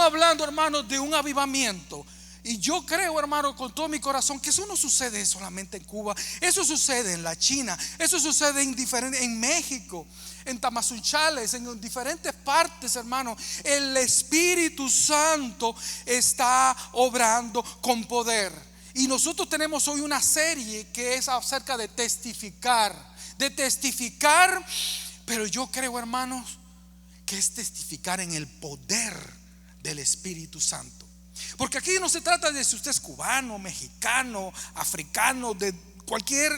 estamos hablando, hermanos, de un avivamiento. Y yo creo, hermano, con todo mi corazón, que eso no sucede solamente en Cuba. Eso sucede en la China. Eso sucede en México, en Tamazunchales, en diferentes partes, hermano. El Espíritu Santo está obrando con poder. Y nosotros tenemos hoy una serie que es acerca de testificar. Pero yo creo, hermanos, que es testificar en el poder del Espíritu Santo. Porque aquí no se trata de si usted es cubano, mexicano, africano, de cualquier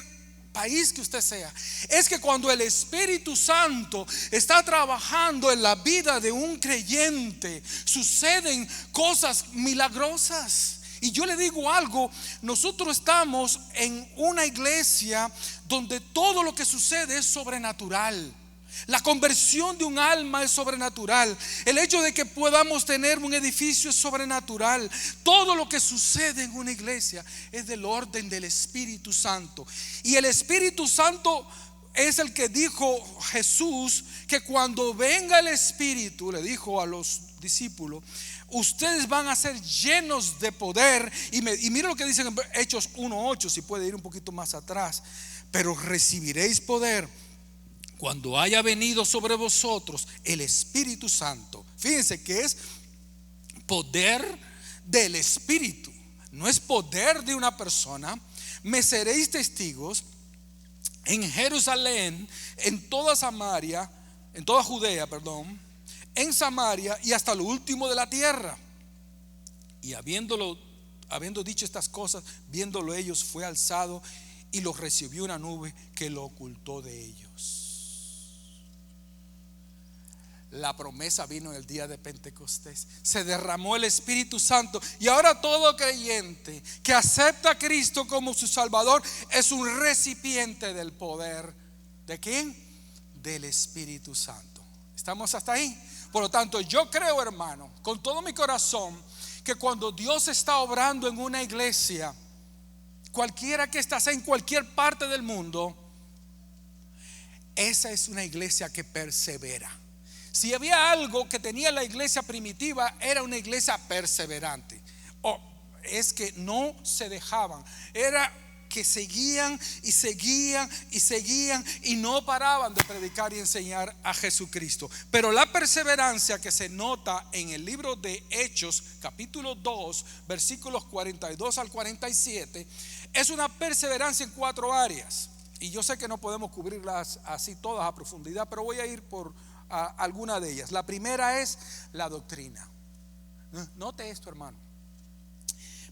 país que usted sea. Es que cuando el Espíritu Santo está trabajando en la vida de un creyente, suceden cosas milagrosas. Y yo le digo algo, nosotros estamos en una iglesia donde todo lo que sucede es sobrenatural. La conversión de un alma es sobrenatural. El hecho de que podamos tener un edificio es sobrenatural. Todo lo que sucede en una iglesia es del orden del Espíritu Santo. Y el Espíritu Santo es el que dijo Jesús que cuando venga el Espíritu, le dijo a los discípulos, ustedes van a ser llenos de poder. Y mira lo que dicen en Hechos 1:8, si puede ir un poquito más atrás. Pero recibiréis poder cuando haya venido sobre vosotros el Espíritu Santo. Fíjense que es poder del Espíritu, no es poder de una persona. Me seréis testigos en Jerusalén, en toda Samaria, en toda Judea, en Samaria y hasta lo último de la tierra. Y habiendo dicho estas cosas, viéndolo ellos, fue alzado y los recibió una nube que lo ocultó de ellos. La promesa vino en el día de Pentecostés. Se derramó el Espíritu Santo. Y ahora todo creyente que acepta a Cristo como su Salvador es un recipiente del poder. ¿De quién? Del Espíritu Santo. ¿Estamos hasta ahí? Por lo tanto, yo creo, hermano, con todo mi corazón, que cuando Dios está obrando en una iglesia, cualquiera que esté en cualquier parte del mundo, esa es una iglesia que persevera. Si había algo que tenía la iglesia primitiva, era una iglesia perseverante. Es que no se dejaban, era que seguían y no paraban de predicar y enseñar a Jesucristo. Pero la perseverancia que se nota en el libro de Hechos, capítulo 2, versículos 42 al 47, es una perseverancia en 4 áreas. Y yo sé que no podemos cubrirlas así todas a profundidad, pero voy a ir por alguna de ellas. La primera es la doctrina. Note esto, hermano.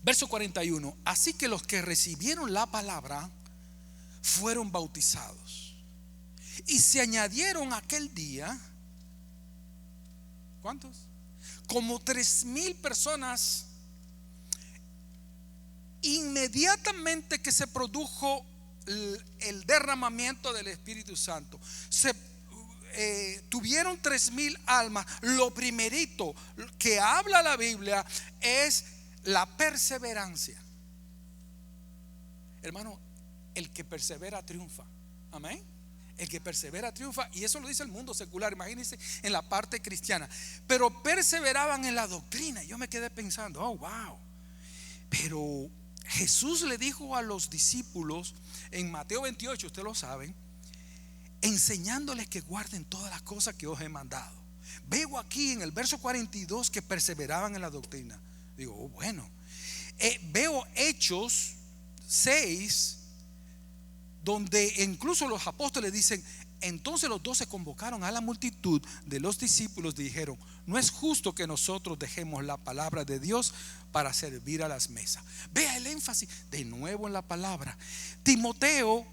Verso 41. Así que los que recibieron la palabra fueron bautizados, y se añadieron aquel día, ¿cuántos? Como 3,000 personas. Inmediatamente que se produjo el derramamiento del Espíritu Santo, tuvieron 3,000 almas. Lo primerito que habla la Biblia es la perseverancia. Hermano, el que persevera triunfa. Amén. El que persevera triunfa, y eso lo dice el mundo secular. Imagínense en la parte cristiana. Pero perseveraban en la doctrina. Yo me quedé pensando, oh wow. Pero Jesús le dijo a los discípulos en Mateo 28, ustedes lo saben, enseñándoles que guarden todas las cosas que os he mandado. Veo aquí en el verso 42 que perseveraban en la doctrina. Digo, oh, bueno. Veo Hechos 6, donde incluso los apóstoles dicen: entonces los 12 convocaron a la multitud de los discípulos y dijeron: no es justo que nosotros dejemos la palabra de Dios para servir a las mesas. Vea el énfasis de nuevo en la palabra. Timoteo,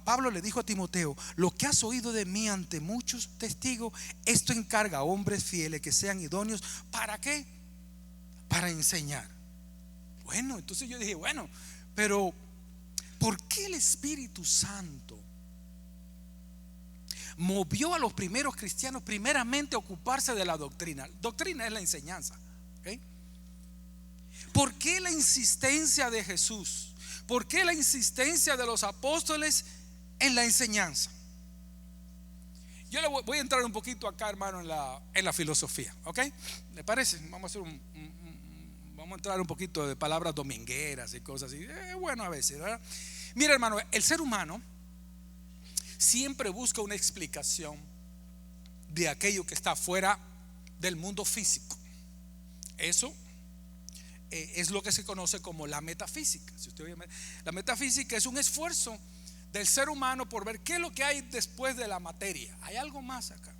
Pablo le dijo a Timoteo: lo que has oído de mí ante muchos testigos, esto encarga a hombres fieles que sean idóneos. ¿Para qué? Para enseñar. Bueno, entonces yo dije, bueno, pero ¿por qué el Espíritu Santo movió a los primeros cristianos primeramente a ocuparse de la doctrina? Doctrina es la enseñanza, ¿okay? ¿Por qué la insistencia de Jesús? ¿Por qué la insistencia de los apóstoles en la enseñanza? Yo le voy a entrar un poquito acá, hermano, en la filosofía, ¿ok? ¿Le parece? Vamos a hacer vamos a entrar un poquito de palabras domingueras y cosas así. Bueno, a veces, ¿verdad? Mira, hermano, el ser humano siempre busca una explicación de aquello que está fuera del mundo físico. Eso es lo que se conoce como la metafísica. Si usted oye, la metafísica es un esfuerzo del ser humano por ver qué es lo que hay después de la materia. Hay algo más acá.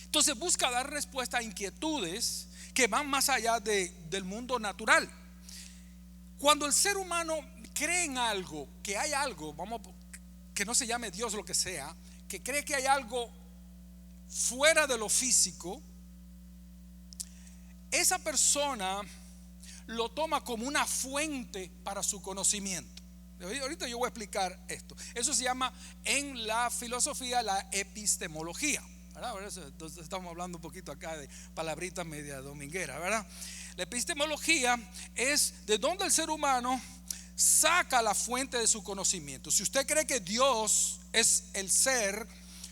Entonces busca dar respuesta a inquietudes que van más allá del mundo natural. Cuando el ser humano cree en algo, que hay algo, que no se llame Dios, lo que sea, que cree que hay algo fuera de lo físico, esa persona lo toma como una fuente para su conocimiento. Ahorita yo voy a explicar esto. Eso se llama en la filosofía la epistemología, ¿verdad? Entonces estamos hablando un poquito acá de palabritas media dominguera, ¿verdad? La epistemología es de donde el ser humano saca la fuente de su conocimiento. Si usted cree que Dios es el ser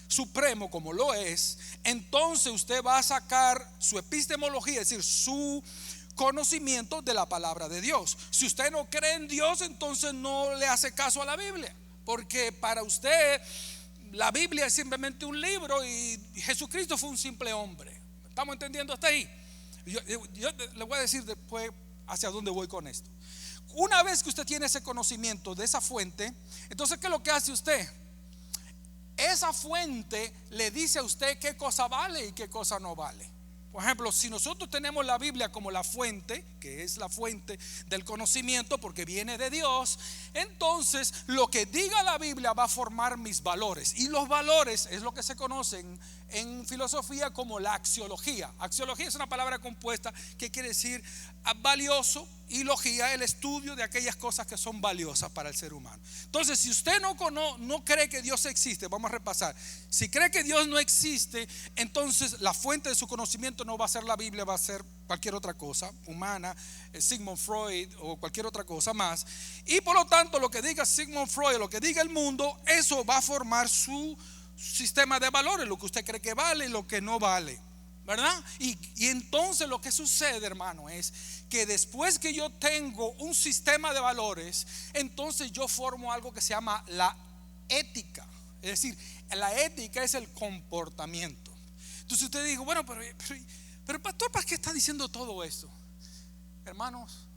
supremo, como lo es, entonces usted va a sacar su epistemología, es decir, su conocimiento de la palabra de Dios. Si usted no cree en Dios, entonces no le hace caso a la Biblia, porque para usted la Biblia es simplemente un libro y Jesucristo fue un simple hombre. ¿Estamos entendiendo hasta ahí? Yo le voy a decir después hacia dónde voy con esto. Una vez que usted tiene ese conocimiento de esa fuente, entonces ¿qué es lo que hace usted? Esa fuente le dice a usted qué cosa vale y qué cosa no vale. Por ejemplo, si nosotros tenemos la Biblia como la fuente, que es la fuente del conocimiento porque viene de Dios, entonces lo que diga la Biblia va a formar mis valores. Y los valores es lo que se conocen en filosofía como la axiología. Axiología es una palabra compuesta que quiere decir valioso, y logía, el estudio de aquellas cosas que son valiosas para el ser humano. Entonces, si usted no cree que Dios existe, vamos a repasar. Si cree que Dios no existe, entonces la fuente de su conocimiento no va a ser la Biblia, va a ser cualquier otra cosa humana, Sigmund Freud o cualquier otra cosa más. Y por lo tanto, lo que diga Sigmund Freud, lo que diga el mundo, eso va a formar su sistema de valores, lo que usted cree que vale y lo que no vale, ¿verdad? Y entonces lo que sucede, hermano, es que después que yo tengo un sistema de valores, entonces yo formo algo que se llama la ética. Es decir, la ética es el comportamiento. Entonces usted dice, bueno, pero pastor, ¿para qué está diciendo todo esto? Hermanos,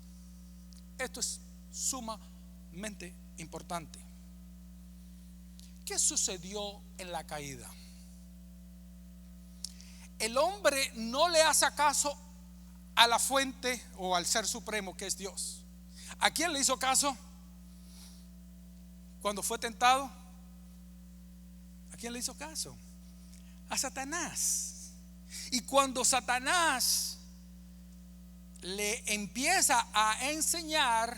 esto es sumamente importante. ¿Qué sucedió en la caída? El hombre no le hace caso a la fuente o al ser supremo que es Dios. ¿A quién le hizo caso cuando fue tentado? ¿A quién le hizo caso? A Satanás. Y cuando Satanás le empieza a enseñar,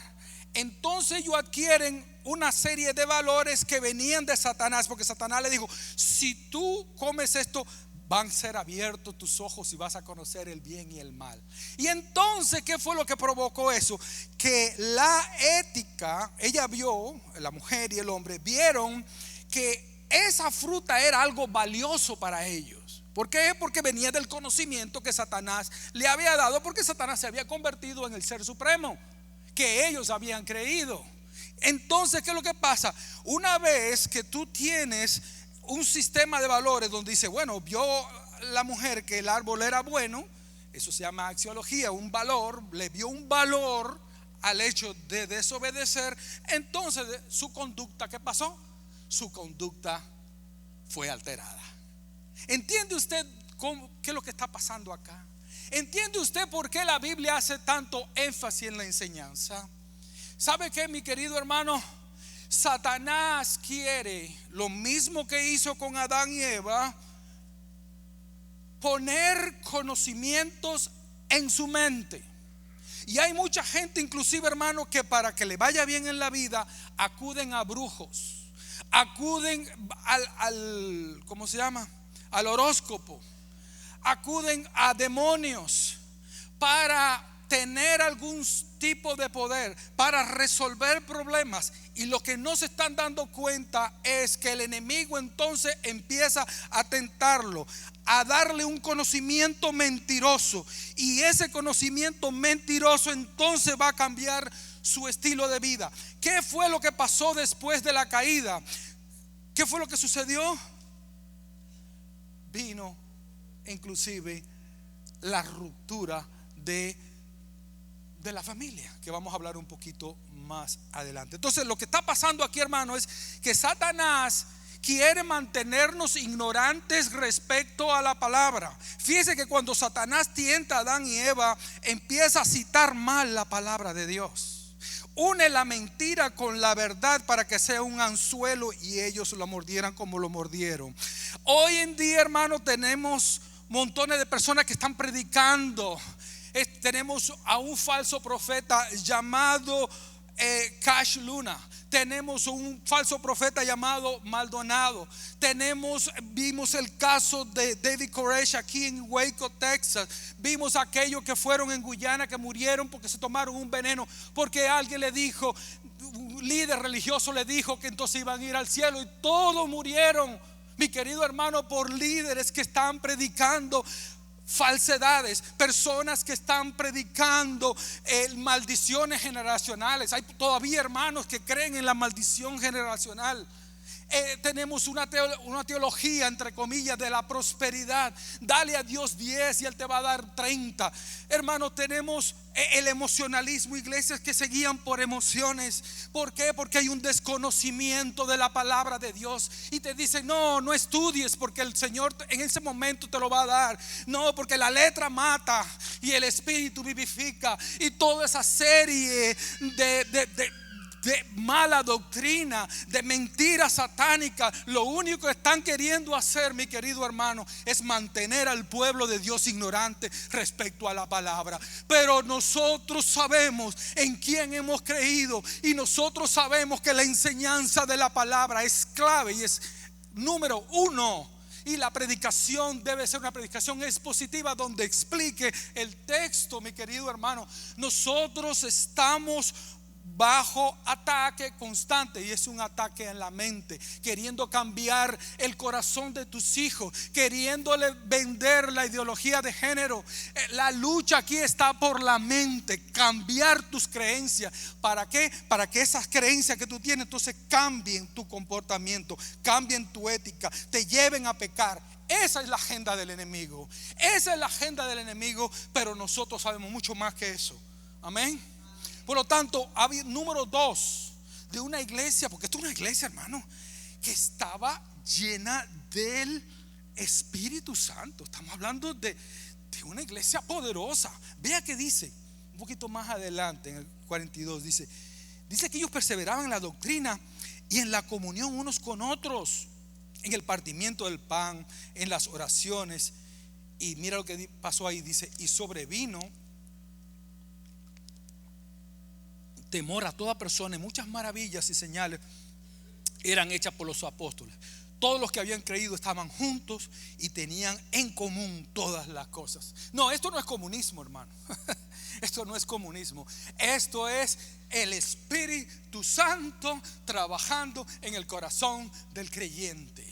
entonces ellos adquieren una serie de valores que venían de Satanás, porque Satanás le dijo: si tú comes esto, van a ser abiertos tus ojos y vas a conocer el bien y el mal. Y entonces, ¿qué fue lo que provocó eso? Que la ética, ella vio, la mujer y el hombre vieron que esa fruta era algo valioso para ellos. ¿Por qué? Porque venía del conocimiento que Satanás le había dado, porque Satanás se había convertido en el ser supremo que ellos habían creído. Entonces, ¿qué es lo que pasa? Una vez que tú tienes un sistema de valores donde dice, bueno, vio la mujer que el árbol era bueno, eso se llama axiología, un valor, le vio un valor al hecho de desobedecer, entonces su conducta, ¿qué pasó? Su conducta fue alterada. ¿Entiende usted qué es lo que está pasando acá? ¿Entiende usted por qué la Biblia hace tanto énfasis en la enseñanza? ¿Sabe qué, mi querido hermano? Satanás quiere lo mismo que hizo con Adán y Eva, poner conocimientos en su mente. Y hay mucha gente, inclusive, hermano, que para que le vaya bien en la vida acuden a brujos, acuden al ¿cómo se llama? Al horóscopo, acuden a demonios para tener algún tipo de poder para resolver problemas. Y lo que no se están dando cuenta es que el enemigo entonces empieza a tentarlo, a darle un conocimiento mentiroso. Y ese conocimiento mentiroso entonces va a cambiar su estilo de vida. ¿Qué fue lo que pasó después de la caída? ¿Qué fue lo que sucedió? Vino inclusive la ruptura de la familia, que vamos a hablar un poquito más adelante. Entonces lo que está pasando aquí, hermano, es que Satanás quiere mantenernos ignorantes respecto a la palabra. Fíjese que cuando Satanás tienta a Adán y Eva, empieza a citar mal la palabra de Dios. Une la mentira con la verdad para que sea un anzuelo y ellos lo mordieran como lo mordieron. Hoy en día, hermano, tenemos montones de personas que están predicando. Tenemos a un falso profeta llamado Cash Luna. Tenemos un falso profeta llamado Maldonado. Vimos el caso de David Koresh aquí en Waco, Texas. Vimos aquellos que fueron en Guyana, que murieron porque se tomaron un veneno, porque alguien le dijo, un líder religioso le dijo que entonces iban a ir al cielo, y todos murieron, mi querido hermano, por líderes que están predicando falsedades, personas que están predicando maldiciones generacionales. Hay todavía hermanos que creen en la maldición generacional. Tenemos una teología, entre comillas, de la prosperidad. Dale a Dios 10 y Él te va a dar 30. Hermano, tenemos el emocionalismo, iglesias que se guían por emociones. ¿Por qué? Porque hay un desconocimiento de la palabra de Dios. Y te dicen, no estudies porque el Señor en ese momento te lo va a dar. No, porque la letra mata y el espíritu vivifica. Y toda esa serie de mala doctrina, de mentira satánica, lo único que están queriendo hacer, mi querido hermano, es mantener al pueblo de Dios ignorante respecto a la palabra. Pero nosotros sabemos en quién hemos creído, y nosotros sabemos que la enseñanza de la palabra es clave y es número uno. Y la predicación debe ser una predicación expositiva donde explique el texto, mi querido hermano. Nosotros estamos bajo ataque constante, y es un ataque en la mente, queriendo cambiar el corazón de tus hijos, queriéndole vender la ideología de género. La lucha aquí está por la mente, cambiar tus creencias. ¿Para qué? Para que esas creencias que tú tienes entonces cambien tu comportamiento, cambien tu ética, te lleven a pecar. Esa es la agenda del enemigo. Esa es la agenda del enemigo, pero nosotros sabemos mucho más que eso. Amén. Por lo tanto, número 2 de una iglesia, porque esto es una iglesia, hermano, que estaba llena del Espíritu Santo. Estamos hablando de una iglesia poderosa. Vea que dice, un poquito más adelante, en el 42, dice que ellos perseveraban en la doctrina y en la comunión unos con otros, en el partimiento del pan, en las oraciones. Y mira lo que pasó ahí, dice, y sobrevino temor a toda persona, y muchas maravillas y señales eran hechas por los apóstoles. Todos los que habían creído estaban juntos y tenían en común todas las cosas. No, esto no es comunismo, hermano. Esto no es comunismo. Esto es el Espíritu Santo trabajando en el corazón del creyente.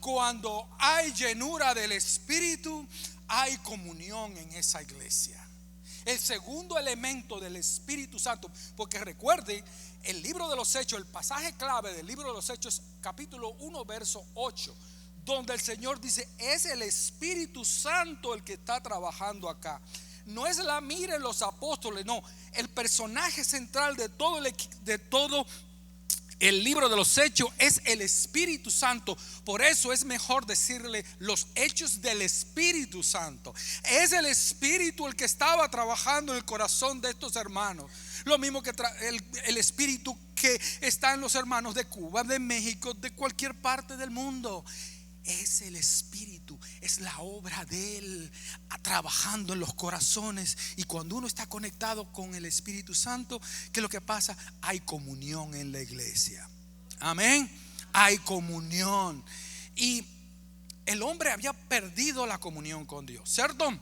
Cuando hay llenura del Espíritu, hay comunión en esa iglesia. El segundo elemento del Espíritu Santo, porque recuerde, el libro de los Hechos, el pasaje clave del libro de los Hechos, capítulo 1, verso 8, donde el Señor dice, es el Espíritu Santo el que está trabajando acá. No es la mira en los apóstoles, no. El personaje central de todo el libro de los Hechos es el Espíritu Santo. Por eso es mejor decirle los hechos del Espíritu Santo. Es el Espíritu el que estaba trabajando en el corazón de estos hermanos. Lo mismo que el Espíritu que está en los hermanos de Cuba, de México, de cualquier parte del mundo. Es el Espíritu, es la obra de Él trabajando en los corazones. Y cuando uno está conectado con el Espíritu Santo, ¿qué es lo que pasa? Hay comunión en la iglesia. Amén. Hay comunión. Y el hombre había perdido la comunión con Dios, ¿cierto?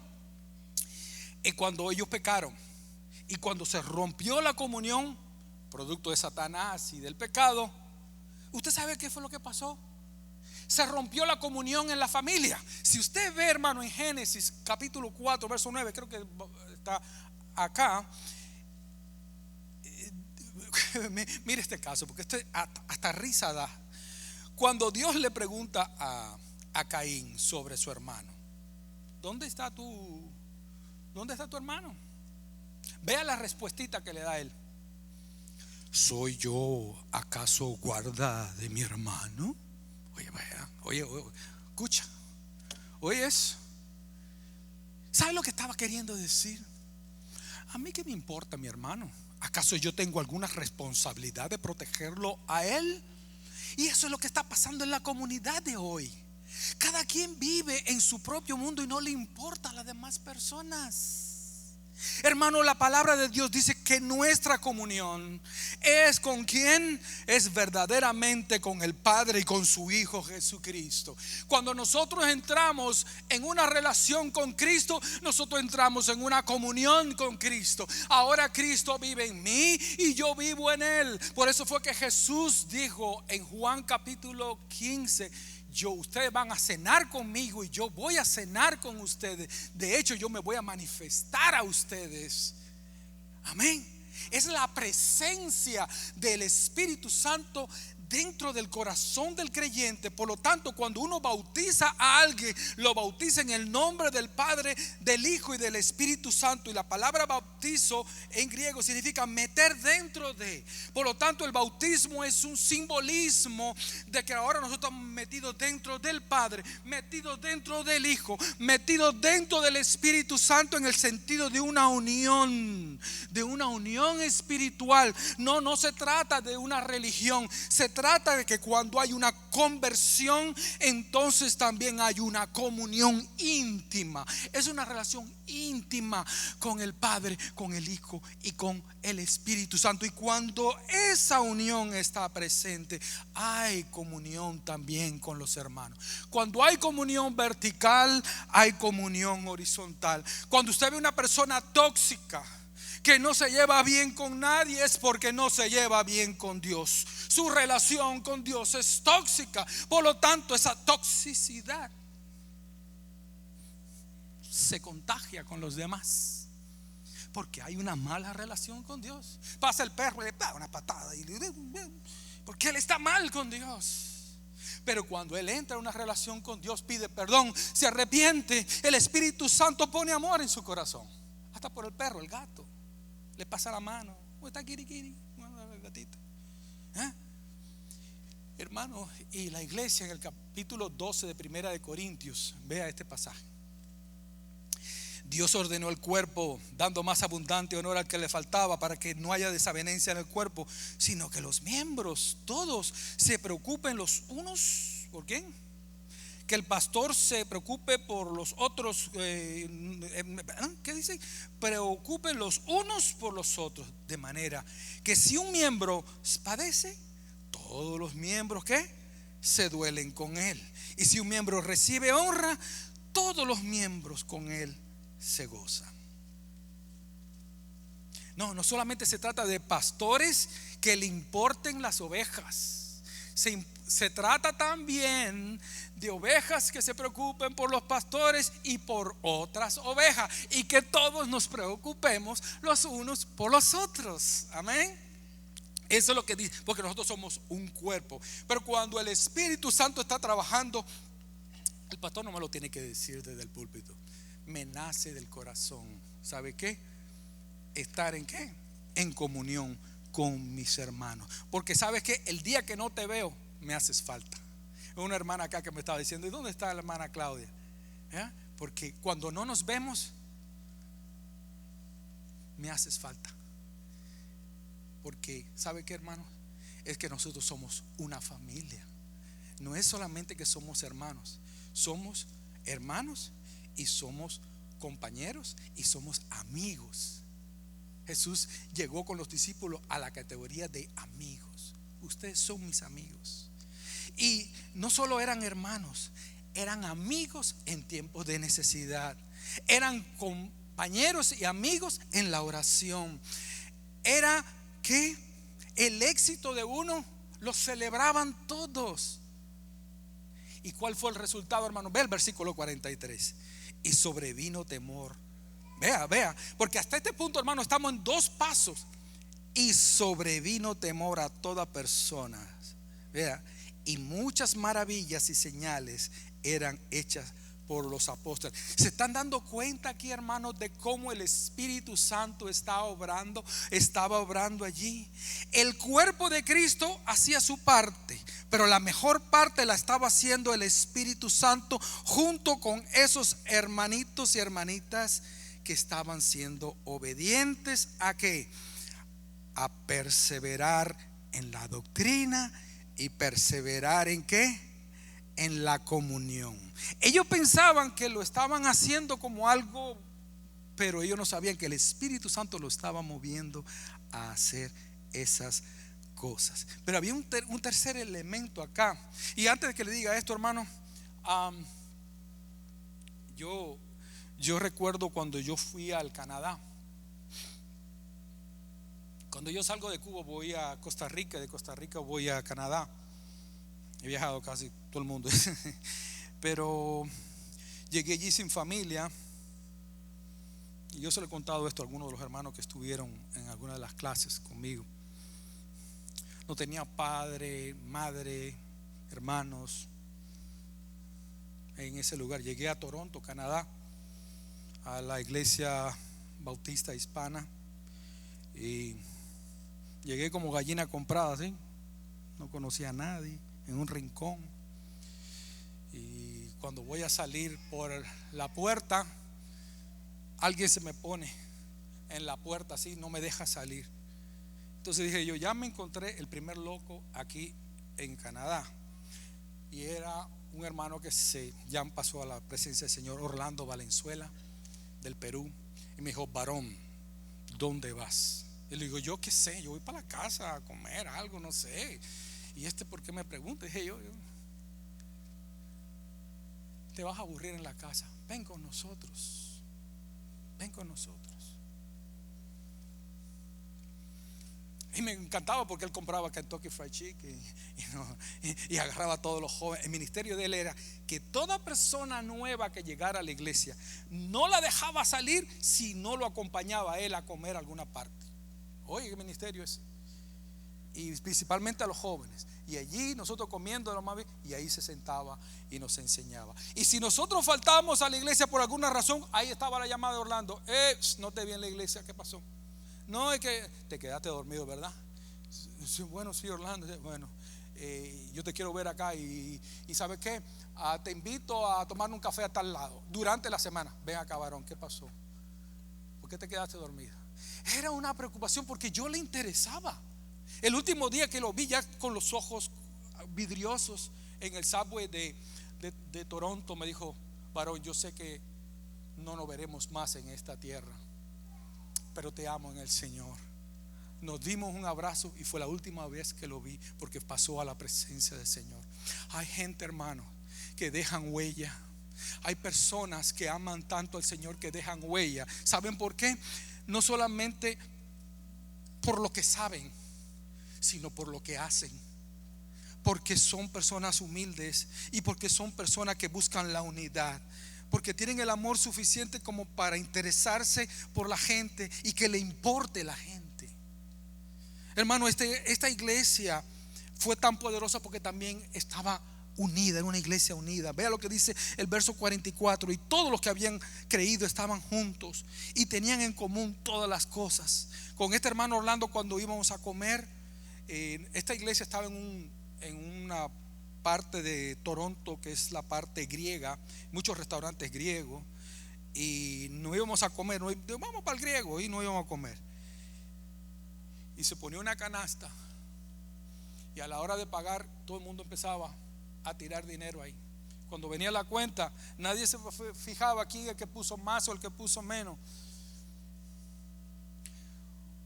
cuando ellos pecaron y cuando se rompió la comunión, producto de Satanás y del pecado, ¿usted sabe qué fue lo que pasó? Se rompió la comunión en la familia. Si usted ve, hermano, en Génesis capítulo 4 verso 9, creo que está acá. Mire este caso, porque este hasta risa da. Cuando Dios le pregunta a Caín sobre su hermano, ¿dónde está tu hermano? Vea la respuestita que le da él. ¿Soy yo acaso guarda de mi hermano? Oye, vaya, oye, escucha, oye eso. ¿Sabe lo que estaba queriendo decir? A mí qué me importa mi hermano. ¿Acaso yo tengo alguna responsabilidad de protegerlo a él? Y eso es lo que está pasando en la comunidad de hoy. Cada quien vive en su propio mundo y no le importa a las demás personas. Hermano, la palabra de Dios dice que nuestra comunión es con quien es verdaderamente con el Padre y con su Hijo Jesucristo. Cuando nosotros entramos en una relación con Cristo, nosotros entramos en una comunión con Cristo. Ahora Cristo vive en mí y yo vivo en Él. Por eso fue que Jesús dijo en Juan capítulo 15: ustedes van a cenar conmigo y yo voy a cenar con ustedes. De hecho, yo me voy a manifestar a ustedes. Amén. Es la presencia del Espíritu Santo dentro del corazón del creyente. Por lo tanto, cuando uno bautiza a alguien, lo bautiza en el nombre del Padre, del Hijo y del Espíritu Santo. Y la palabra bautizo en griego significa meter dentro de. Por lo tanto, el bautismo es un simbolismo de que ahora nosotros estamos metidos dentro del Padre, metidos dentro del Hijo, metidos dentro del Espíritu Santo, en el sentido de una unión espiritual. No se trata de una religión. Se trata de que cuando hay una conversión, entonces también hay una comunión íntima. Es una relación íntima con el Padre, con el Hijo y con el Espíritu Santo. Y cuando esa unión está presente, hay comunión también con los hermanos. Cuando hay comunión vertical, hay comunión horizontal. Cuando usted ve una persona tóxica que no se lleva bien con nadie, es porque no se lleva bien con Dios. Su relación con Dios es tóxica. Por lo tanto, esa toxicidad se contagia con los demás, porque hay una mala relación con Dios. Pasa el perro y le da una patada, porque él está mal con Dios. Pero cuando él entra en una relación con Dios, pide perdón, se arrepiente, el Espíritu Santo pone amor en su corazón. Hasta por el perro, el gato, le pasa la mano. ¿Cómo está Kirikiri? El gatito. Hermano, y la iglesia en el capítulo 12 de Primera de Corintios, vea este pasaje. Dios ordenó el cuerpo, dando más abundante honor al que le faltaba, para que no haya desavenencia en el cuerpo, sino que los miembros todos se preocupen los unos por quién. Que el pastor se preocupe por los otros. ¿Qué dice? Preocupen los unos por los otros, de manera que si un miembro padece, todos los miembros ¿qué? Se duelen con él. Y si un miembro recibe honra, todos los miembros con él se gozan. No solamente se trata de pastores que le importen las ovejas. Se trata también de ovejas que se preocupen por los pastores y por otras ovejas, y que todos nos preocupemos los unos por los otros. Amén. Eso es lo que dice, porque nosotros somos un cuerpo. Pero cuando el Espíritu Santo está trabajando, el pastor no me lo tiene que decir desde el púlpito, me nace del corazón. ¿Sabe qué? Estar en qué? En comunión con mis hermanos. Porque sabes que el día que no te veo, me haces falta. Una hermana acá que me estaba diciendo: ¿y dónde está la hermana Claudia? Porque cuando no nos vemos, me haces falta. Porque ¿sabe qué, hermanos? Es que nosotros somos una familia. No es solamente que somos hermanos y somos compañeros y somos amigos. Jesús llegó con los discípulos a la categoría de amigos. Ustedes son mis amigos. Y no solo eran hermanos, eran amigos en tiempos de necesidad. Eran compañeros y amigos en la oración. Era que el éxito de uno lo celebraban todos. ¿Y cuál fue el resultado, hermano? Ve el versículo 43. Y sobrevino temor. Vea, porque hasta este punto, hermano, estamos en dos pasos. Y sobrevino temor a toda persona. Vea, y muchas maravillas y señales eran hechas por los apóstoles. ¿Se están dando cuenta aquí, hermanos, de cómo el Espíritu Santo estaba obrando allí? El cuerpo de Cristo hacía su parte, pero la mejor parte la estaba haciendo el Espíritu Santo junto con esos hermanitos y hermanitas que estaban siendo obedientes a ¿qué? A perseverar en la doctrina y perseverar en ¿qué? En la comunión. Ellos pensaban que lo estaban haciendo como algo, pero ellos no sabían que el Espíritu Santo lo estaba moviendo a hacer esas cosas. Pero había un tercer elemento acá. Y antes de que le diga esto, hermano, yo recuerdo cuando yo fui al Canadá. Cuando yo salgo de Cuba voy a Costa Rica, de Costa Rica voy a Canadá. He viajado casi todo el mundo. Pero llegué allí sin familia. Y yo se lo he contado esto a algunos de los hermanos que estuvieron en alguna de las clases conmigo. No tenía padre, madre, hermanos en ese lugar. Llegué a Toronto, Canadá, a la iglesia bautista hispana. Y llegué como gallina comprada, ¿sí? No conocía a nadie, en un rincón. Y cuando voy a salir por la puerta, alguien se me pone en la puerta así, no me deja salir. Entonces dije yo, ya me encontré el primer loco aquí en Canadá. Y era un hermano que ya pasó a la presencia del Señor, Orlando Valenzuela, del Perú. Y me dijo, varón, ¿dónde vas? Y le digo, yo qué sé, yo voy para la casa a comer algo, no sé. Y ¿por qué me pregunta? Dije yo, te vas a aburrir en la casa, ven con nosotros, ven con nosotros. Y me encantaba porque él compraba Kentucky Fried Chicken y agarraba a todos los jóvenes. El ministerio de él era que toda persona nueva que llegara a la iglesia no la dejaba salir si no lo acompañaba a él a comer a alguna parte. Oye, ¿qué ministerio es? Y principalmente a los jóvenes. Y allí nosotros comiendo lo más bien, y ahí se sentaba y nos enseñaba. Y si nosotros faltábamos a la iglesia por alguna razón, ahí estaba la llamada de Orlando. No te vi en la iglesia, ¿qué pasó? No, es que te quedaste dormido, ¿verdad? Sí, bueno, sí, Orlando. Bueno, yo te quiero ver acá. Y ¿sabes qué? Te invito a tomar un café a tal lado durante la semana. Ven acá, varón, ¿qué pasó? ¿Por qué te quedaste dormida? Era una preocupación porque yo le interesaba. El último día que lo vi ya con los ojos vidriosos en el subway de Toronto, me dijo, varón, yo sé que no nos veremos más en esta tierra, pero te amo en el Señor. Nos dimos un abrazo y fue la última vez que lo vi porque pasó a la presencia del Señor. Hay gente, hermano, que dejan huella. Hay personas que aman tanto al Señor que dejan huella. ¿Saben por qué? No solamente por lo que saben, sino por lo que hacen. Porque son personas humildes y porque son personas que buscan la unidad. Porque tienen el amor suficiente como para interesarse por la gente y que le importe la gente. Hermano, esta iglesia fue tan poderosa porque también estaba unida, era una iglesia unida. Vea lo que dice el verso 44. Y todos los que habían creído estaban juntos y tenían en común todas las cosas. Con este hermano Orlando, cuando íbamos a comer, esta iglesia estaba en una parte de Toronto que es la parte griega, muchos restaurantes griegos, y no íbamos a comer, vamos para el griego, y no íbamos a comer. Y se ponía una canasta y a la hora de pagar todo el mundo empezaba a tirar dinero ahí. Cuando venía la cuenta, nadie se fijaba aquí el que puso más o el que puso menos.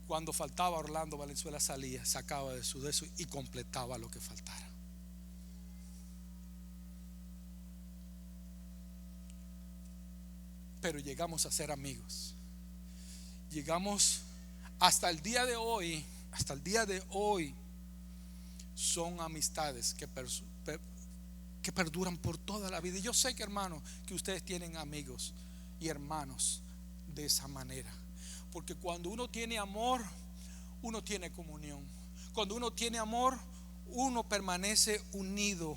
Cuando faltaba, Orlando Valenzuela salía, sacaba de eso y completaba lo que faltara. pero llegamos a ser amigos. Llegamos hasta el día de hoy, son amistades que perduran por toda la vida. Y yo sé que, hermano, que ustedes tienen amigos y hermanos de esa manera, porque cuando uno tiene amor, uno tiene comunión. Cuando uno tiene amor, uno permanece unido.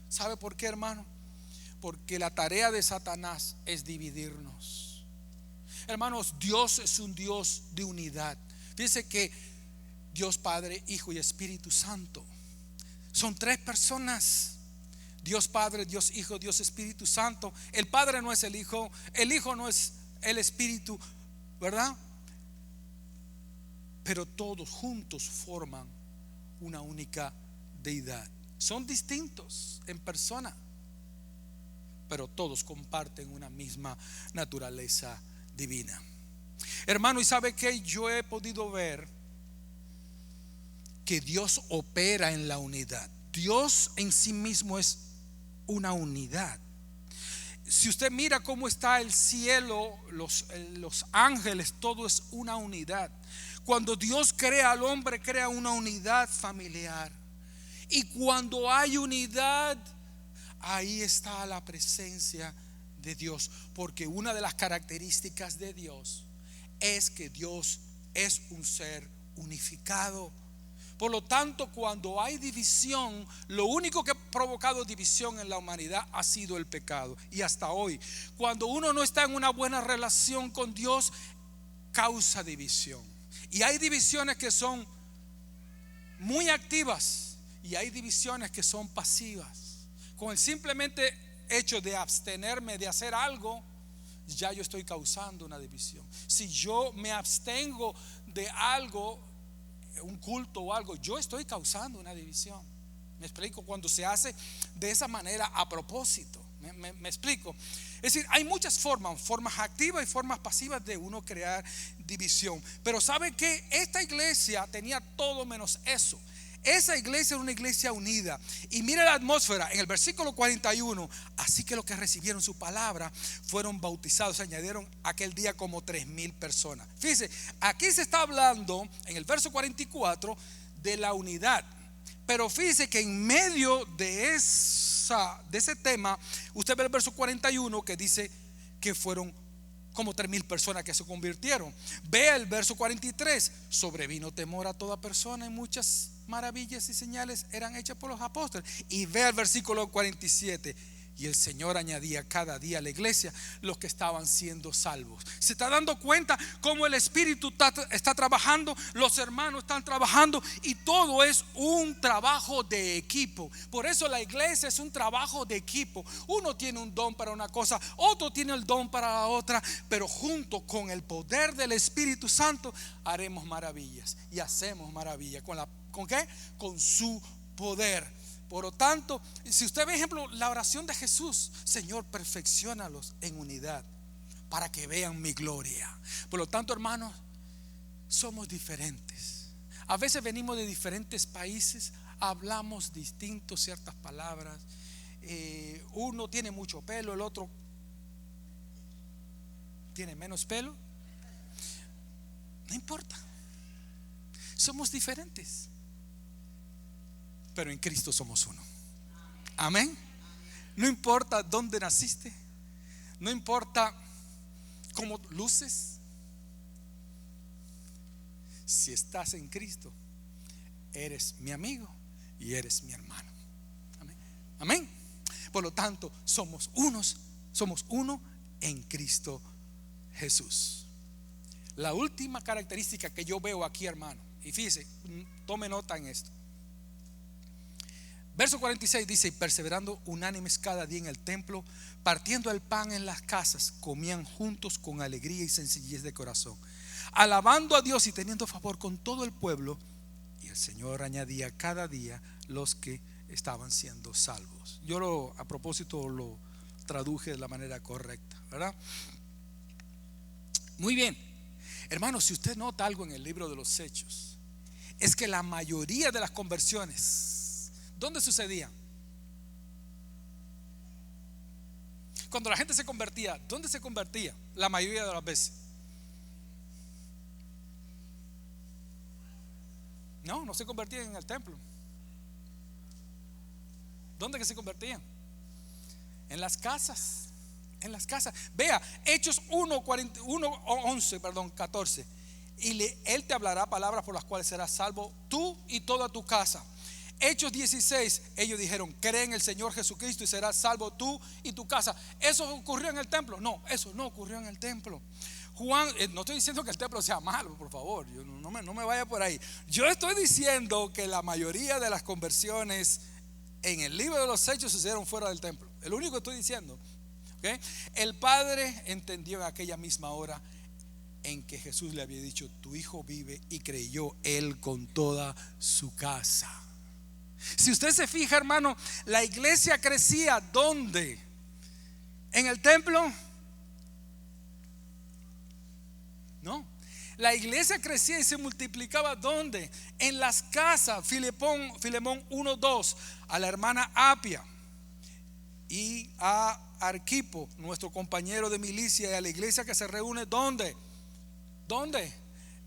¿Sabe por qué, hermano? Porque la tarea de Satanás es dividirnos. Hermanos, Dios es un Dios de unidad. Fíjense que Dios Padre, Hijo y Espíritu Santo son tres personas. Dios Padre, Dios Hijo, Dios Espíritu Santo. El Padre no es el Hijo no es el Espíritu, ¿verdad? Pero todos juntos forman una única deidad. Son distintos en persona, pero todos comparten una misma naturaleza divina. Hermano, ¿y sabe qué? Yo he podido ver que Dios opera en la unidad. Dios en sí mismo es una unidad. Si usted mira cómo está el cielo, los ángeles, todo es una unidad. Cuando Dios crea al hombre, crea una unidad familiar. Y cuando hay unidad, ahí está la presencia de Dios. Porque una de las características de Dios es que Dios es un ser unificado. Por lo tanto, cuando hay división, lo único que ha provocado división en la humanidad ha sido el pecado. Y hasta hoy, cuando uno no está en una buena relación con Dios, causa división. Y hay divisiones que son muy activas y hay divisiones que son pasivas. Con el simplemente hecho de abstenerme de hacer algo, ya yo estoy causando una división. Si yo me abstengo de algo, un culto o algo, yo estoy causando una división. Me explico, cuando se hace de esa manera a propósito. Me explico. Es decir, hay muchas formas activas y formas pasivas de uno crear división. Pero ¿sabe qué? Esta iglesia tenía todo menos eso. Esa iglesia era una iglesia unida. Y mira la atmósfera en el versículo 41. Así que los que recibieron su palabra fueron bautizados. Se añadieron aquel día como 3,000 personas. Fíjense, aquí se está hablando en el verso 44 de la unidad. Pero fíjese que en medio de ese tema, usted ve el verso 41 que dice que fueron como 3,000 personas que se convirtieron. Vea el verso 43. Sobrevino temor a toda persona y muchas maravillas y señales eran hechas por los apóstoles. Y vea el versículo 47. Y el Señor añadía cada día a la iglesia los que estaban siendo salvos. Se está dando cuenta cómo el Espíritu está trabajando, los hermanos están trabajando, y todo es un trabajo de equipo. Por eso la iglesia es un trabajo de equipo. Uno tiene un don para una cosa, otro tiene el don para la otra, pero junto con el poder del Espíritu Santo haremos maravillas y hacemos maravillas. ¿Con qué? Con su poder. Por lo tanto, si usted ve, ejemplo, la oración de Jesús: Señor, perfecciónalos en unidad para que vean mi gloria. Por lo tanto, hermanos, somos diferentes. A veces venimos de diferentes países, hablamos distintos ciertas palabras. Uno tiene mucho pelo, el otro tiene menos pelo. No importa, somos diferentes, pero en Cristo somos uno. Amén. No importa dónde naciste, no importa cómo luces, si estás en Cristo, eres mi amigo y eres mi hermano. Amén. Amén. Por lo tanto, somos uno en Cristo Jesús. La última característica que yo veo aquí, hermano, y fíjese, tome nota en esto. Verso 46 dice: y perseverando unánimes cada día en el templo, partiendo el pan en las casas, comían juntos con alegría y sencillez de corazón, alabando a Dios y teniendo favor con todo el pueblo. Y el Señor añadía cada día los que estaban siendo salvos. Yo a propósito lo traduje de la manera correcta, ¿verdad? Muy bien, hermanos, si usted nota algo en el libro de los Hechos, es que la mayoría de las conversiones, ¿dónde sucedían? Cuando la gente se convertía, ¿dónde se convertía? La mayoría de las veces. No se convertían en el templo. ¿Dónde que se convertían? En las casas. En las casas. Vea, Hechos 14. Él te hablará palabras por las cuales serás salvo tú y toda tu casa. Hechos 16, ellos dijeron: cree en el Señor Jesucristo y serás salvo tú y tu casa. ¿Eso ocurrió en el templo? No, eso no ocurrió en el templo. Juan, no estoy diciendo que el templo sea malo, por favor, no me vaya por ahí. Yo estoy diciendo que la mayoría de las conversiones en el libro de los Hechos sucedieron fuera del templo. Es lo único que estoy diciendo. ¿Okay? El padre entendió en aquella misma hora en que Jesús le había dicho: tu hijo vive, y creyó él con toda su casa. Si usted se fija, hermano, la iglesia crecía ¿dónde? ¿En el templo? No. La iglesia crecía y se multiplicaba ¿dónde? En las casas. Filemón 1:2, a la hermana Apia y a Arquipo, nuestro compañero de milicia, y a la iglesia que se reúne ¿dónde?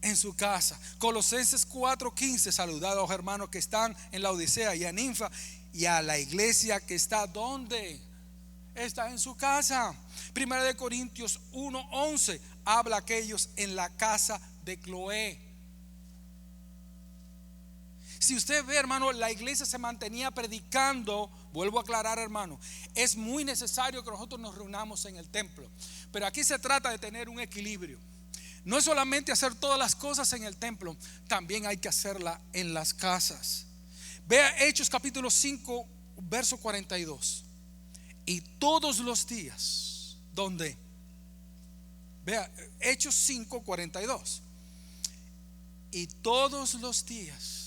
En su casa. Colosenses 4:15, saludad a los hermanos que están en la Odisea, y a Ninfa, y a la iglesia que está ¿dónde? Está en su casa. Primera de Corintios 1:11, habla a aquellos en la casa de Cloé. Si usted ve, hermano, la iglesia se mantenía predicando. Vuelvo a aclarar, hermano, es muy necesario que nosotros nos reunamos en el templo, pero aquí se trata de tener un equilibrio. No es solamente hacer todas las cosas en el templo, también hay que hacerla en las casas. Vea Hechos capítulo 5 verso 42. Y todos los días, ¿dónde? Vea Hechos 5:42. Y todos los días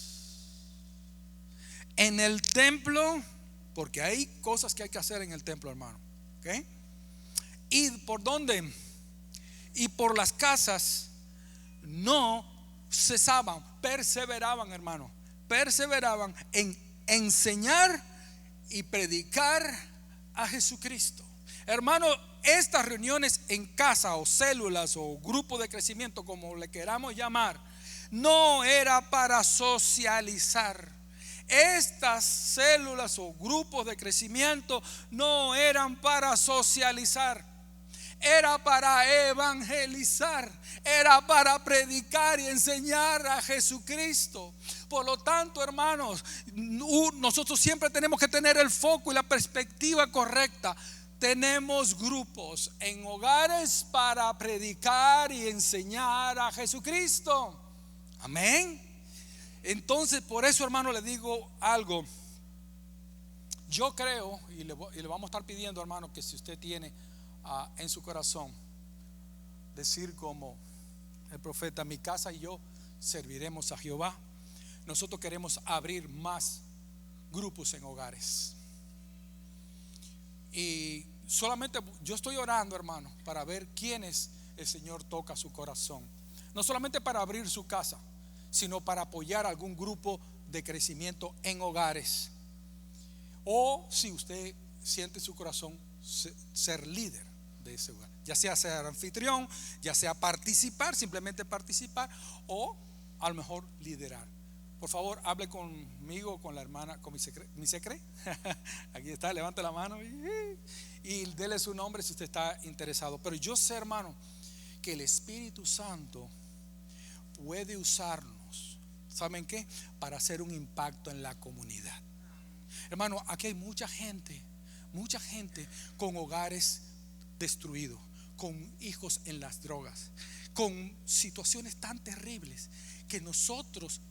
en el templo, porque hay cosas que hay que hacer en el templo, hermano, ¿okay? ¿Y por dónde? Y por las casas no cesaban, perseveraban, hermano, perseveraban en enseñar y predicar a Jesucristo. Hermano, estas reuniones en casa o células o grupo de crecimiento, como le queramos llamar, no era para socializar. Estas células o grupos de crecimiento no eran para socializar. Era para evangelizar, era para predicar y enseñar a Jesucristo. Por lo tanto, hermanos, nosotros siempre tenemos que tener el foco y la perspectiva correcta. Tenemos grupos en hogares para predicar y enseñar a Jesucristo. Amén. Entonces, por eso, hermano, le digo algo. Yo creo, y le vamos a estar pidiendo, hermano, que si usted tiene en su corazón decir como el profeta: mi casa y yo serviremos a Jehová. Nosotros queremos abrir más grupos en hogares, y solamente yo estoy orando, hermano, para ver quiénes el Señor toca su corazón, no solamente para abrir su casa, sino para apoyar algún grupo de crecimiento en hogares. O si usted siente en su corazón ser líder de ese hogar, ya sea ser anfitrión, ya sea participar, simplemente participar, o a lo mejor liderar. Por favor, hable conmigo, con la hermana, con mi secre. Aquí está, levante la mano y dele su nombre si usted está interesado. Pero yo sé, hermano, que el Espíritu Santo puede usarnos, ¿saben qué? Para hacer un impacto en la comunidad. Hermano, aquí hay mucha gente con hogares destruidos, con hijos en las drogas, con situaciones tan terribles que nosotros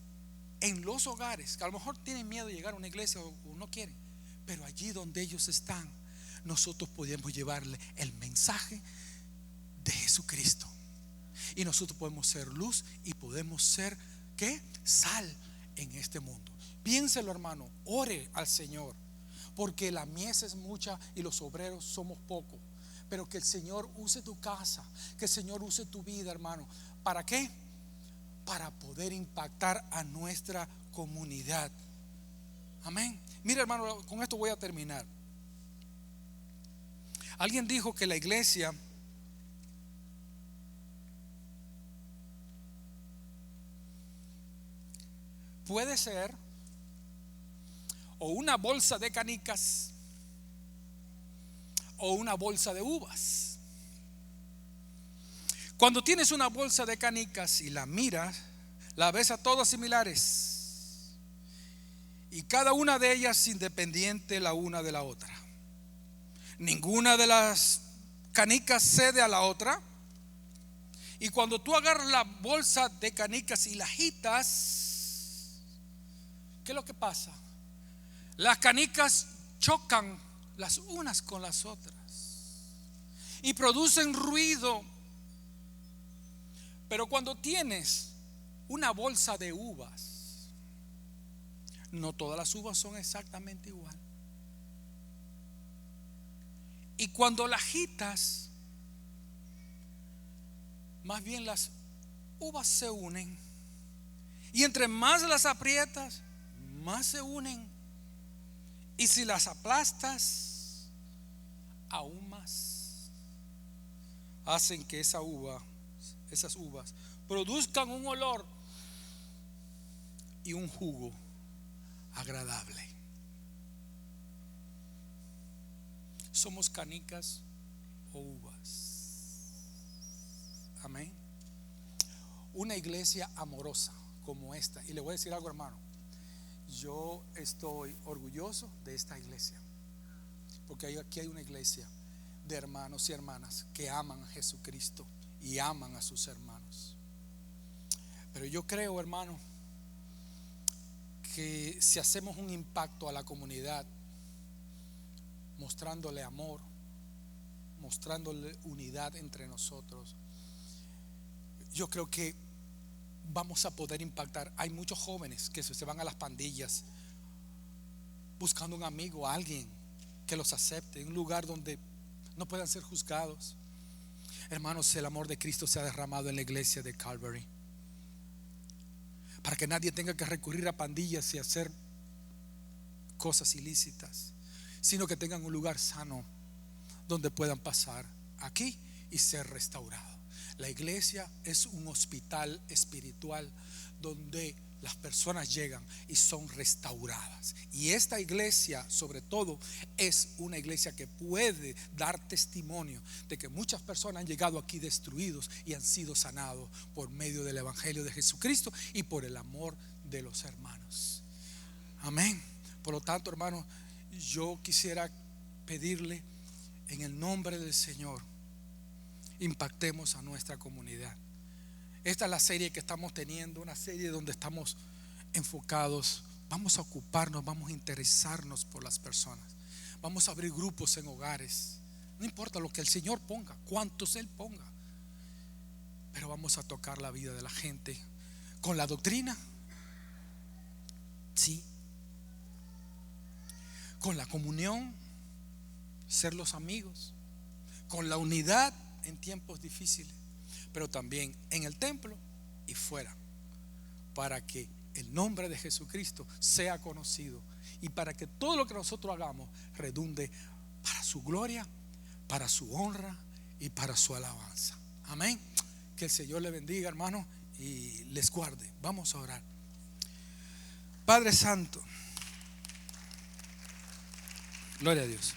en los hogares, que a lo mejor tienen miedo de llegar a una iglesia o no quieren, pero allí donde ellos están, nosotros podemos llevarle el mensaje de Jesucristo, y nosotros podemos ser luz y podemos ser ¿qué? Sal en este mundo. Piénselo, hermano, ore al Señor, porque la mies es mucha y los obreros somos pocos. Pero que el Señor use tu casa, que el Señor use tu vida, hermano. ¿Para qué? Para poder impactar a nuestra comunidad. Amén. Mira, hermano, con esto voy a terminar. Alguien dijo que la iglesia puede ser o una bolsa de canicas o una bolsa de uvas. Cuando tienes una bolsa de canicas y la miras, la ves a todas similares y cada una de ellas independiente la una de la otra. Ninguna de las canicas cede a la otra. Y cuando tú agarras la bolsa de canicas y la agitas, ¿qué es lo que pasa? Las canicas chocan las unas con las otras y producen ruido. Pero cuando tienes una bolsa de uvas, no todas las uvas son exactamente igual. Y cuando la agitas, más bien las uvas se unen. Y entre más las aprietas, más se unen. Y si las aplastas, aún más. Hacen que esas uvas produzcan un olor y un jugo agradable. Somos canicas o uvas. Amén. Una iglesia amorosa como esta. Y le voy a decir algo, hermano. Yo estoy orgulloso de esta iglesia, porque aquí hay una iglesia de hermanos y hermanas que aman a Jesucristo y aman a sus hermanos. Pero yo creo, hermano, que si hacemos un impacto a la comunidad, mostrándole amor, mostrándole unidad entre nosotros, yo creo que vamos a poder impactar. Hay muchos jóvenes que se van a las pandillas buscando un amigo, alguien que los acepte, un lugar donde no puedan ser juzgados. Hermanos, el amor de Cristo se ha derramado en la iglesia de Calvary para que nadie tenga que recurrir a pandillas y hacer cosas ilícitas, sino que tengan un lugar sano donde puedan pasar aquí y ser restaurados. La iglesia es un hospital espiritual donde las personas llegan y son restauradas. Y esta iglesia, sobre todo, es una iglesia que puede dar testimonio de que muchas personas han llegado aquí destruidos y han sido sanados por medio del evangelio de Jesucristo y por el amor de los hermanos. Amén. Por lo tanto, hermanos, yo quisiera pedirle en el nombre del Señor, impactemos a nuestra comunidad. Esta es la serie que estamos teniendo, una serie donde estamos enfocados. Vamos a ocuparnos, vamos a interesarnos por las personas. Vamos a abrir grupos en hogares. No importa lo que el Señor ponga, cuántos Él ponga, pero vamos a tocar la vida de la gente con la doctrina, sí, con la comunión, ser los amigos, con la unidad en tiempos difíciles, pero también en el templo y fuera, para que el nombre de Jesucristo sea conocido y para que todo lo que nosotros hagamos redunde para su gloria, para su honra y para su alabanza. Amén. Que el Señor le bendiga, hermano, y les guarde. Vamos a orar. Padre Santo, gloria a Dios.